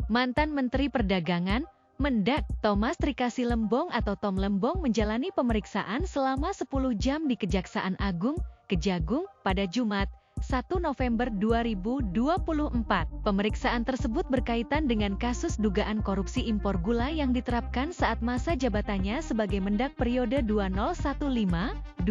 Mantan Menteri Perdagangan, Mendak, Thomas Trikasi Lembong atau Tom Lembong menjalani pemeriksaan selama 10 jam di Kejaksaan Agung, Kejagung, pada Jumat, 1 November 2024. Pemeriksaan tersebut berkaitan dengan kasus dugaan korupsi impor gula yang diterapkan saat masa jabatannya sebagai Mendak periode 2015-2016.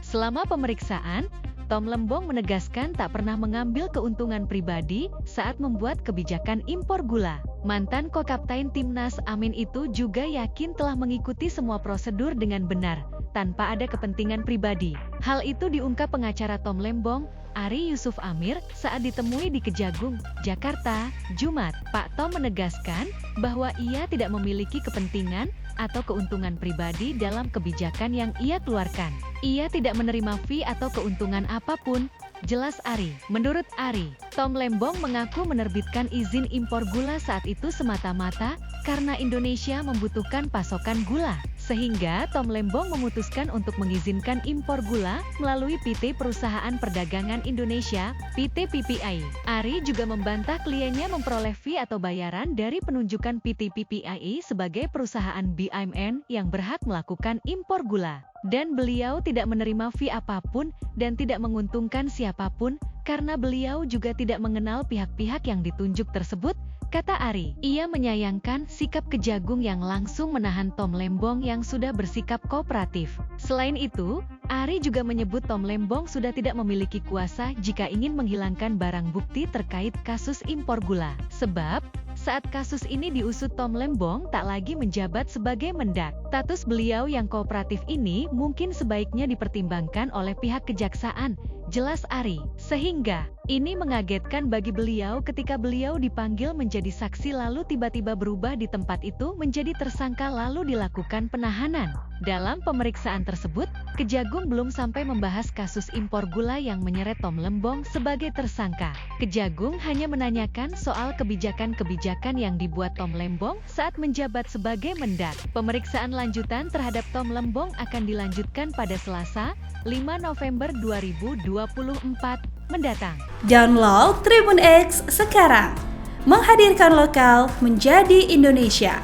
Selama pemeriksaan, Tom Lembong menegaskan tak pernah mengambil keuntungan pribadi saat membuat kebijakan impor gula. Mantan ko-kaptain Timnas Amin itu juga yakin telah mengikuti semua prosedur dengan benar, tanpa ada kepentingan pribadi. Hal itu diungkap pengacara Tom Lembong, Ari Yusuf Amir, saat ditemui di Kejagung, Jakarta, Jumat. Pak Tom menegaskan bahwa ia tidak memiliki kepentingan atau keuntungan pribadi dalam kebijakan yang ia keluarkan. Ia tidak menerima fee atau keuntungan apapun, jelas Ari. Menurut Ari, Tom Lembong mengaku menerbitkan izin impor gula saat itu semata-mata karena Indonesia membutuhkan pasokan gula. Sehingga Tom Lembong memutuskan untuk mengizinkan impor gula melalui PT Perusahaan Perdagangan Indonesia, PT PPI. Ari juga membantah kliennya memperoleh fee atau bayaran dari penunjukan PT PPI sebagai perusahaan BUMN yang berhak melakukan impor gula. Dan beliau tidak menerima fee apapun dan tidak menguntungkan siapapun karena beliau juga tidak mengenal pihak-pihak yang ditunjuk tersebut, kata Ari. Ia menyayangkan sikap Kejagung yang langsung menahan Tom Lembong yang sudah bersikap kooperatif. Selain itu, Ari juga menyebut Tom Lembong sudah tidak memiliki kuasa jika ingin menghilangkan barang bukti terkait kasus impor gula. Sebab, saat kasus ini diusut Tom Lembong tak lagi menjabat sebagai Mendak. Status beliau yang kooperatif ini mungkin sebaiknya dipertimbangkan oleh pihak kejaksaan, jelas Ari. Sehingga, ini mengagetkan bagi beliau ketika beliau dipanggil menjadi saksi lalu tiba-tiba berubah di tempat itu menjadi tersangka lalu dilakukan penahanan. Dalam pemeriksaan tersebut, Kejagung belum sampai membahas kasus impor gula yang menyeret Tom Lembong sebagai tersangka. Kejagung hanya menanyakan soal kebijakan-kebijakan yang dibuat Tom Lembong saat menjabat sebagai Mendak. Pemeriksaan lanjutan terhadap Tom Lembong akan dilanjutkan pada Selasa, 5 November 2024 mendatang. Download Tribun X sekarang, menghadirkan lokal menjadi Indonesia.